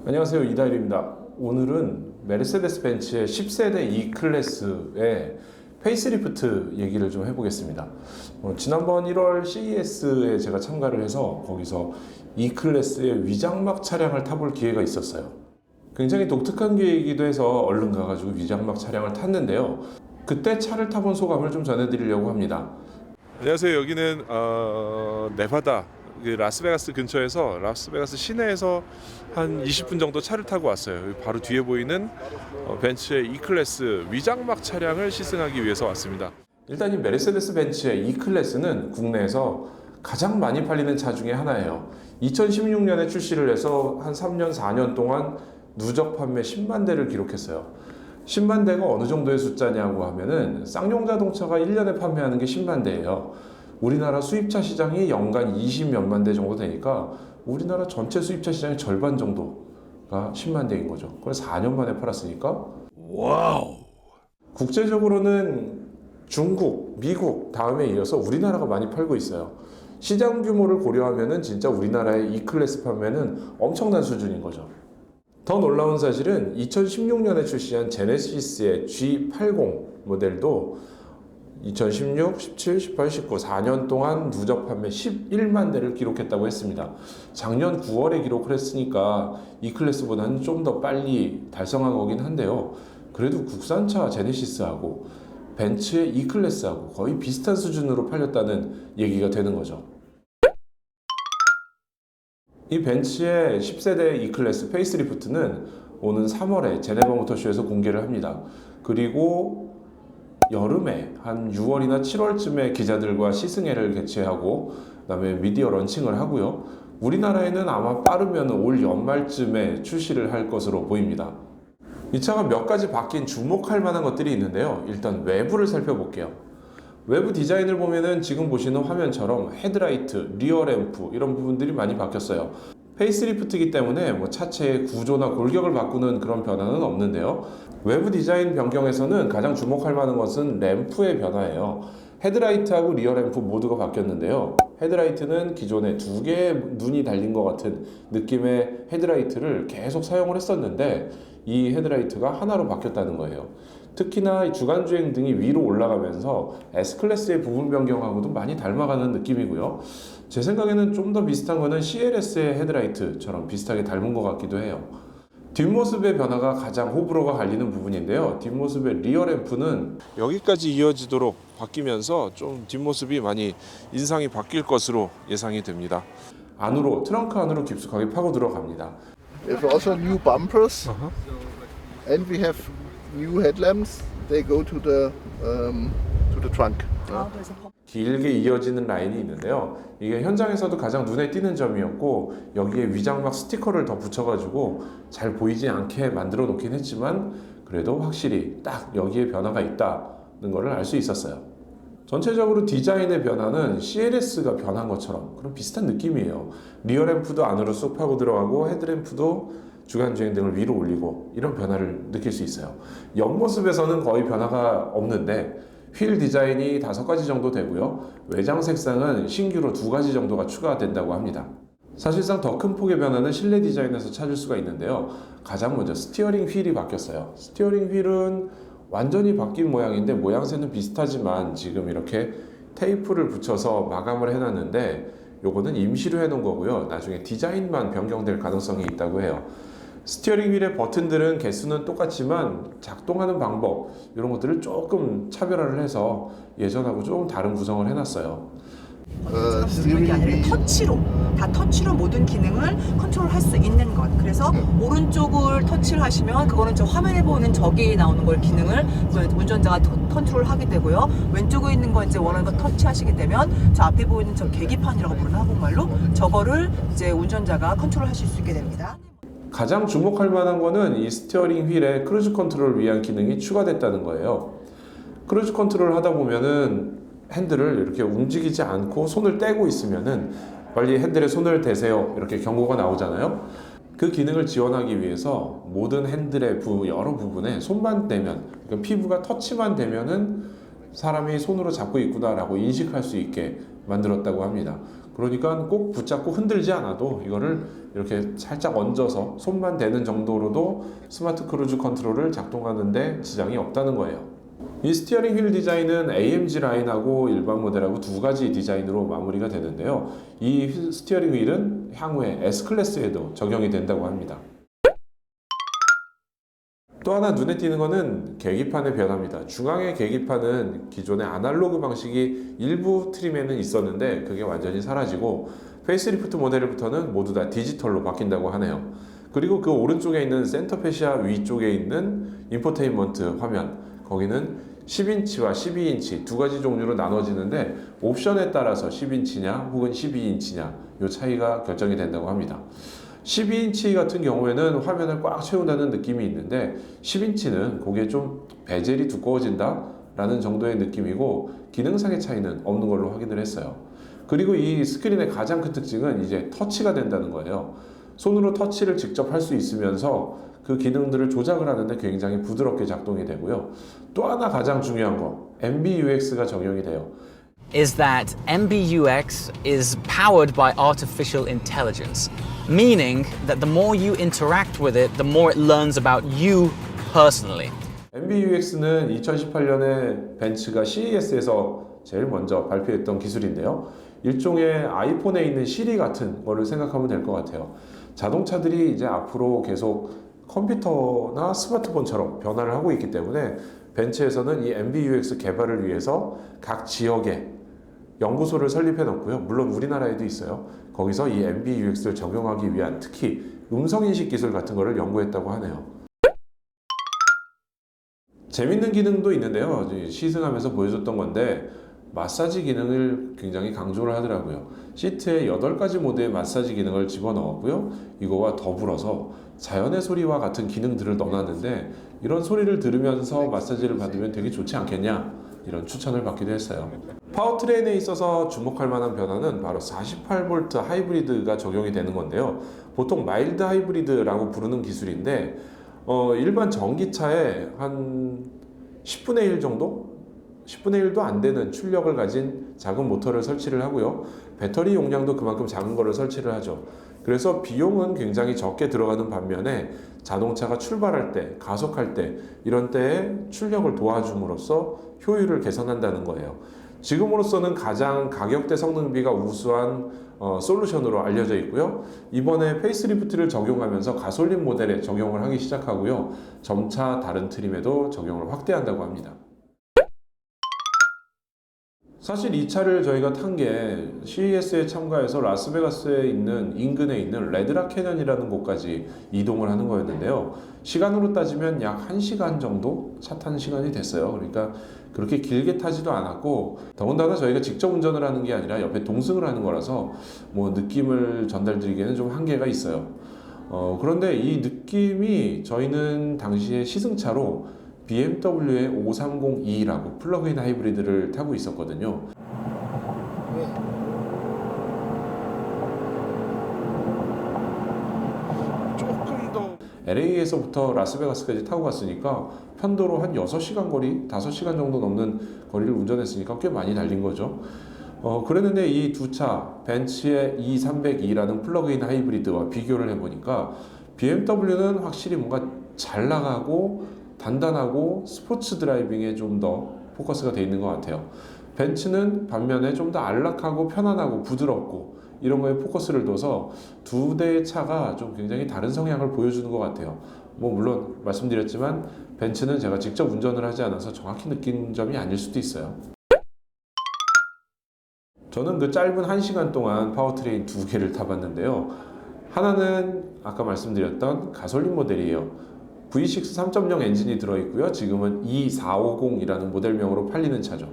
안녕하세요, 이다일입니다. 오늘은 메르세데스 벤츠의 10세대 E클래스의 페이스리프트 얘기를 좀 해보겠습니다. 지난번 1월 CES에 제가 참가를 해서 거기서 E클래스의 위장막 차량을 타볼 기회가 있었어요. 굉장히 독특한 기회이기도 해서 얼른 가가지고 위장막 차량을 탔는데요. 그때 차를 타본 소감을 좀 전해드리려고 합니다. 안녕하세요. 여기는 네바다 라스베가스 근처에서 라스베가스 시내에서 한 20분 정도 차를 타고 왔어요. 바로 뒤에 보이는 벤츠의 E클래스 위장막 차량을 시승하기 위해서 왔습니다. 일단 이 메르세데스 벤츠의 E클래스는 국내에서 가장 많이 팔리는 차 중에 하나예요. 2016년에 출시를 해서 한 3년, 4년 동안 누적 판매 10만 대를 기록했어요. 10만 대가 어느 정도의 숫자냐고 하면은 쌍용 자동차가 1년에 판매하는 게 10만 대예요. 우리나라 수입차 시장이 연간 20몇만 대 정도 되니까 우리나라 전체 수입차 시장의 절반 정도가 10만 대인 거죠. 그걸 4년 만에 팔았으니까 와우. 국제적으로는 중국, 미국 다음에 이어서 우리나라가 많이 팔고 있어요. 시장 규모를 고려하면은 진짜 우리나라의 E클래스 판매는 엄청난 수준인 거죠. 더 놀라운 사실은 2016년에 출시한 제네시스의 G80 모델도 2016, 17, 18, 19 4년 동안 누적 판매 11만 대를 기록했다고 했습니다. 작년 9월에 기록을 했으니까 E클래스보다는 좀 더 빨리 달성한 거긴 한데요. 그래도 국산차 제네시스하고 벤츠의 E클래스하고 거의 비슷한 수준으로 팔렸다는 얘기가 되는 거죠. 이 벤츠의 10세대 E클래스 페이스리프트는 오는 3월에 제네바 모터쇼에서 공개를 합니다. 그리고 여름에 한 6월이나 7월쯤에 기자들과 시승회를 개최하고 그다음에 미디어 런칭을 하고요. 우리나라에는 아마 빠르면 올 연말쯤에 출시를 할 것으로 보입니다. 이 차가 몇 가지 바뀐 주목할 만한 것들이 있는데요. 일단 외부를 살펴볼게요. 외부 디자인을 보면은 지금 보시는 화면처럼 헤드라이트, 리어램프 이런 부분들이 많이 바뀌었어요. 페이스리프트이기 때문에 뭐 차체의 구조나 골격을 바꾸는 그런 변화는 없는데요. 외부 디자인 변경에서는 가장 주목할 만한 것은 램프의 변화예요. 헤드라이트하고 리어램프 모두가 바뀌었는데요. 헤드라이트는 기존에 두 개의 눈이 달린 것 같은 느낌의 헤드라이트를 계속 사용을 했었는데 이 헤드라이트가 하나로 바뀌었다는 거예요. 특히나 주간주행 등이 위로 올라가면서 S클래스의 부분 변경하고도 많이 닮아가는 느낌이고요. 제 생각에는 좀 더 비슷한 거는 CLS의 헤드라이트처럼 비슷하게 닮은 것 같기도 해요. 뒷모습의 변화가 가장 호불호가 갈리는 부분인데요. 뒷모습의 리어램프는 여기까지 이어지도록 바뀌면서 좀 뒷모습이 많이 인상이 바뀔 것으로 예상이 됩니다. 안으로 트렁크 안으로 깊숙하게 파고 들어갑니다. We have also new bumpers, and we have new headlamps. They go to the trunk. 길게 이어지는 라인이 있는데요. 이게 현장에서도 가장 눈에 띄는 점이었고 여기에 위장막 스티커를 더 붙여가지고 잘 보이지 않게 만들어 놓긴 했지만 그래도 확실히 딱 여기에 변화가 있다는 것을 알 수 있었어요. 전체적으로 디자인의 변화는 CLS가 변한 것처럼 그런 비슷한 느낌이에요. 리어램프도 안으로 쏙 파고 들어가고 헤드램프도 주간주행 등을 위로 올리고 이런 변화를 느낄 수 있어요. 옆모습에서는 거의 변화가 없는데 휠 디자인이 5가지 정도 되고요. 외장 색상은 신규로 2가지 정도가 추가된다고 합니다. 사실상 더 큰 폭의 변화는 실내 디자인에서 찾을 수가 있는데요. 가장 먼저 스티어링 휠이 바뀌었어요. 스티어링 휠은 완전히 바뀐 모양인데 모양새는 비슷하지만 지금 이렇게 테이프를 붙여서 마감을 해놨는데 요거는 임시로 해놓은 거고요. 나중에 디자인만 변경될 가능성이 있다고 해요. 스티어링 휠의 버튼들은 개수는 똑같지만 작동하는 방법 이런 것들을 조금 차별화를 해서 예전하고 조금 다른 구성을 해놨어요. 게 아니라 터치로 모든 기능을 컨트롤할 수 있는 것. 그래서 오른쪽을 터치를 하시면 그거는 저 화면에 보이는 저기 나오는 걸 기능을 운전자가 컨트롤하게 되고요. 왼쪽에 있는 거 이제 원하는 거 터치하시게 되면 저 앞에 보이는 저 계기판이라고 부르는 한국말로 저거를 이제 운전자가 컨트롤하실 수 있게 됩니다. 가장 주목할 만한 거는 이 스티어링 휠에 크루즈 컨트롤을 위한 기능이 추가됐다는 거예요. 크루즈 컨트롤 하다 보면은 핸들을 이렇게 움직이지 않고 손을 떼고 있으면은 빨리 핸들에 손을 대세요 이렇게 경고가 나오잖아요. 그 기능을 지원하기 위해서 모든 핸들의 여러 부분에 손만 대면, 그러니까 피부가 터치만 되면은 사람이 손으로 잡고 있구나라고 인식할 수 있게 만들었다고 합니다. 그러니까 꼭 붙잡고 흔들지 않아도 이거를 이렇게 살짝 얹어서 손만 대는 정도로도 스마트 크루즈 컨트롤을 작동하는데 지장이 없다는 거예요. 이 스티어링 휠 디자인은 AMG 라인하고 일반 모델하고 두 가지 디자인으로 마무리가 되는데요. 이 스티어링 휠은 향후에 S클래스에도 적용이 된다고 합니다. 또 하나 눈에 띄는 거는 계기판의 변화입니다. 중앙의 계기판은 기존의 아날로그 방식이 일부 트림에는 있었는데 그게 완전히 사라지고 페이스리프트 모델부터는 모두 다 디지털로 바뀐다고 하네요. 그리고 그 오른쪽에 있는 센터 페시아 위쪽에 있는 인포테인먼트 화면, 거기는 10인치와 12인치 두 가지 종류로 나눠지는데 옵션에 따라서 10인치냐 혹은 12인치냐 이 차이가 결정이 된다고 합니다. 12인치 같은 경우에는 화면을 꽉 채운다는 느낌이 있는데 10인치는 그게 좀 베젤이 두꺼워진다 라는 정도의 느낌이고 기능상의 차이는 없는 걸로 확인을 했어요. 그리고 이 스크린의 가장 큰 특징은 이제 터치가 된다는 거예요. 손으로 터치를 직접 할 수 있으면서 그 기능들을 조작을 하는데 굉장히 부드럽게 작동이 되고요. 또 하나 가장 중요한 거, MBUX가 적용이 돼요. is that MBUX is powered by artificial intelligence, meaning that the more you interact with it, the more it learns about you personally. MBUX는 2018년에 벤츠가 CES에서 제일 먼저 발표했던 기술인데요. 일종의 아이폰에 있는 시리 같은 거를 생각하면 될 것 같아요. 자동차들이 이제 앞으로 계속 컴퓨터나 스마트폰처럼 변화를 하고 있기 때문에 벤츠에서는 이 MBUX 개발을 위해서 각 지역에 연구소를 설립해 놓고요. 물론 우리나라에도 있어요. 거기서 이 MBUX를 적용하기 위한 특히 음성인식 기술 같은 거를 연구했다고 하네요. 재밌는 기능도 있는데요. 시승하면서 보여줬던 건데 마사지 기능을 굉장히 강조를 하더라고요. 시트에 8가지 모드의 마사지 기능을 집어넣었고요. 이거와 더불어서 자연의 소리와 같은 기능들을 넣어놨는데 이런 소리를 들으면서 마사지를 받으면 되게 좋지 않겠냐, 이런 추천을 받기도 했어요. 파워트레인에 있어서 주목할 만한 변화는 바로 48V 하이브리드가 적용이 되는 건데요. 보통 마일드 하이브리드라고 부르는 기술인데 일반 전기차에 한 10분의 1 정도? 10분의 1도 안 되는 출력을 가진 작은 모터를 설치를 하고요. 배터리 용량도 그만큼 작은 거를 설치를 하죠. 그래서 비용은 굉장히 적게 들어가는 반면에 자동차가 출발할 때, 가속할 때 이런 때에 출력을 도와줌으로써 효율을 개선한다는 거예요. 지금으로서는 가장 가격대 성능비가 우수한 솔루션으로 알려져 있고요. 이번에 페이스리프트를 적용하면서 가솔린 모델에 적용을 하기 시작하고요. 점차 다른 트림에도 적용을 확대한다고 합니다. 사실 이 차를 저희가 탄 게 CES에 참가해서 라스베가스에 있는 인근에 있는 레드락 캐년이라는 곳까지 이동을 하는 거였는데요. 시간으로 따지면 약 1시간 정도 차 타는 시간이 됐어요. 그러니까 그렇게 길게 타지도 않았고, 더군다나 저희가 직접 운전을 하는 게 아니라 옆에 동승을 하는 거라서 뭐 느낌을 전달드리기에는 좀 한계가 있어요. 그런데 이 느낌이 저희는 당시에 시승차로 BMW의 530e라고 플러그인 하이브리드를 타고 있었거든요. 조금 더 LA에서부터 라스베가스까지 타고 갔으니까 편도로 한 6시간 거리, 5시간 정도 넘는 거리를 운전했으니까 꽤 많이 달린 거죠. 그랬는데 이 두 차, 벤츠의 E300e라는 플러그인 하이브리드와 비교를 해보니까 BMW는 확실히 뭔가 잘 나가고 단단하고 스포츠 드라이빙에 좀 더 포커스가 돼 있는 것 같아요. 벤츠는 반면에 좀 더 안락하고 편안하고 부드럽고 이런 거에 포커스를 둬서 두 대의 차가 좀 굉장히 다른 성향을 보여주는 것 같아요. 뭐 물론 말씀드렸지만 벤츠는 제가 직접 운전을 하지 않아서 정확히 느낀 점이 아닐 수도 있어요. 저는 그 짧은 1시간 동안 파워트레인 2개를 타봤는데요. 하나는 아까 말씀드렸던 가솔린 모델이에요. V6 3.0 엔진이 들어있고요. 지금은 E450이라는 모델명으로 팔리는 차죠.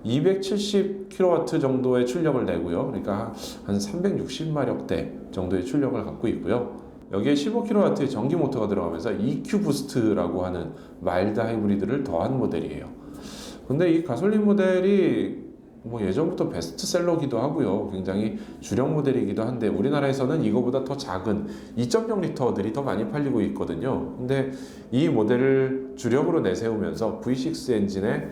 270kW 정도의 출력을 내고요. 그러니까 한 360마력대 정도의 출력을 갖고 있고요. 여기에 15kW의 전기 모터가 들어가면서 EQ 부스트라고 하는 마일드 하이브리드를 더한 모델이에요. 근데 이 가솔린 모델이 뭐 예전부터 베스트셀러기도 하고요. 굉장히 주력 모델이기도 한데 우리나라에서는 이거보다 더 작은 2.0리터들이 더 많이 팔리고 있거든요. 근데 이 모델을 주력으로 내세우면서 V6 엔진에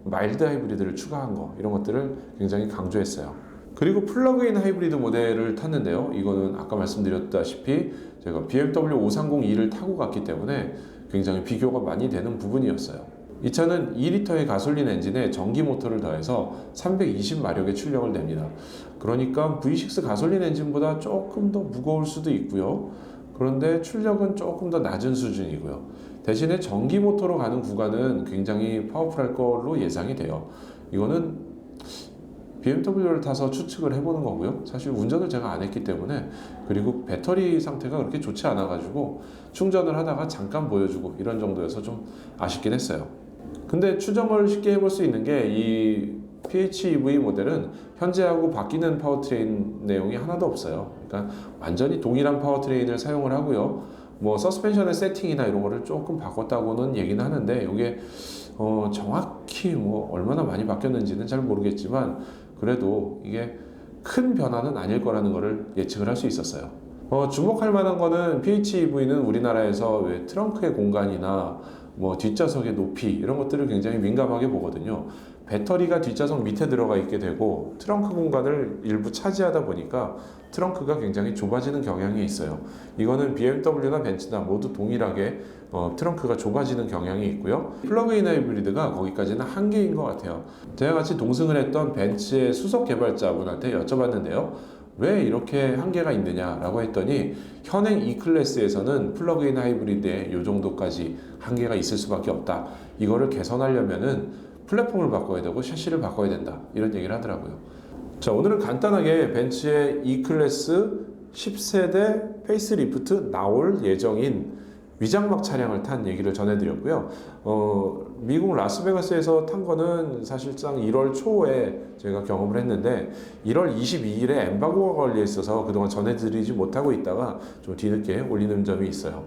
마일드 하이브리드를 추가한 거, 이런 것들을 굉장히 강조했어요. 그리고 플러그인 하이브리드 모델을 탔는데요. 이거는 아까 말씀드렸다시피 제가 BMW 530e를 타고 갔기 때문에 굉장히 비교가 많이 되는 부분이었어요. 이 차는 2리터의 가솔린 엔진에 전기 모터를 더해서 320마력의 출력을 냅니다. 그러니까 V6 가솔린 엔진보다 조금 더 무거울 수도 있고요. 그런데 출력은 조금 더 낮은 수준이고요. 대신에 전기 모터로 가는 구간은 굉장히 파워풀할 걸로 예상이 돼요. 이거는 BMW를 타서 추측을 해보는 거고요. 사실 운전을 제가 안 했기 때문에, 그리고 배터리 상태가 그렇게 좋지 않아 가지고 충전을 하다가 잠깐 보여주고 이런 정도여서 좀 아쉽긴 했어요. 근데 추정을 쉽게 해볼 수 있는 게 이 PHEV 모델은 현재하고 바뀌는 파워트레인 내용이 하나도 없어요. 그러니까 완전히 동일한 파워트레인을 사용을 하고요. 뭐 서스펜션의 세팅이나 이런 거를 조금 바꿨다고는 얘기는 하는데, 이게 정확히 뭐 얼마나 많이 바뀌었는지는 잘 모르겠지만 그래도 이게 큰 변화는 아닐 거라는 거를 예측을 할 수 있었어요. 주목할 만한 거는 PHEV는 우리나라에서 왜 트렁크의 공간이나 뭐 뒷좌석의 높이 이런 것들을 굉장히 민감하게 보거든요. 배터리가 뒷좌석 밑에 들어가 있게 되고 트렁크 공간을 일부 차지하다 보니까 트렁크가 굉장히 좁아지는 경향이 있어요. 이거는 BMW나 벤츠나 모두 동일하게 트렁크가 좁아지는 경향이 있고요. 플러그인 하이브리드가 거기까지는 한계인 것 같아요. 제가 같이 동승을 했던 벤츠의 수석 개발자분한테 여쭤봤는데요. 왜 이렇게 한계가 있느냐라고 했더니 현행 E클래스에서는 플러그인 하이브리드에 이 정도까지 한계가 있을 수밖에 없다. 이거를 개선하려면은 플랫폼을 바꿔야 되고 샤시를 바꿔야 된다. 이런 얘기를 하더라고요. 자, 오늘은 간단하게 벤츠의 E클래스 10세대 페이스리프트 나올 예정인 위장막 차량을 탄 얘기를 전해드렸고요. 미국 라스베가스에서 탄 거는 사실상 1월 초에 제가 경험을 했는데 1월 22일에 엠바고가 걸려 있어서 그동안 전해드리지 못하고 있다가 좀 뒤늦게 올리는 점이 있어요.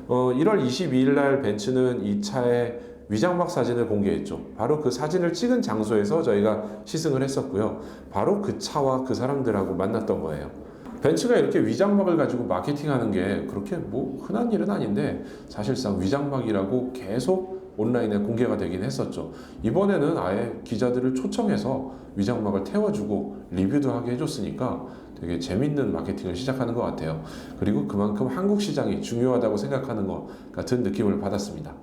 1월 22일 날 벤츠는 이 차의 위장막 사진을 공개했죠. 바로 그 사진을 찍은 장소에서 저희가 시승을 했었고요. 바로 그 차와 그 사람들하고 만났던 거예요. 벤츠가 이렇게 위장막을 가지고 마케팅하는 게 그렇게 뭐 흔한 일은 아닌데 사실상 위장막이라고 계속 온라인에 공개가 되긴 했었죠. 이번에는 아예 기자들을 초청해서 위장막을 태워주고 리뷰도 하게 해줬으니까 되게 재밌는 마케팅을 시작하는 것 같아요. 그리고 그만큼 한국 시장이 중요하다고 생각하는 것 같은 느낌을 받았습니다.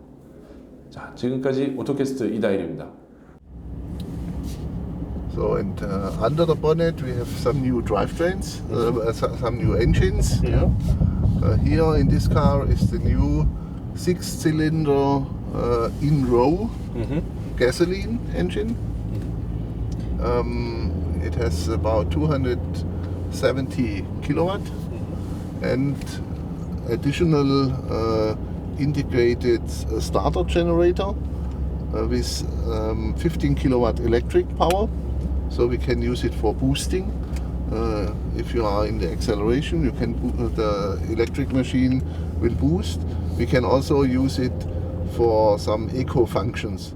자, 지금까지 오토캐스트 이다일입니다. So, and under the bonnet we have some new drivetrains, some new engines. Yeah. Here in this car is the new 6-cylinder in-row gasoline engine. It has about 270 kilowatt and additional integrated starter generator with 15 kilowatt electric power. So we can use it for boosting. If you are in the acceleration, you can the electric machine will boost. We can also use it for some eco functions.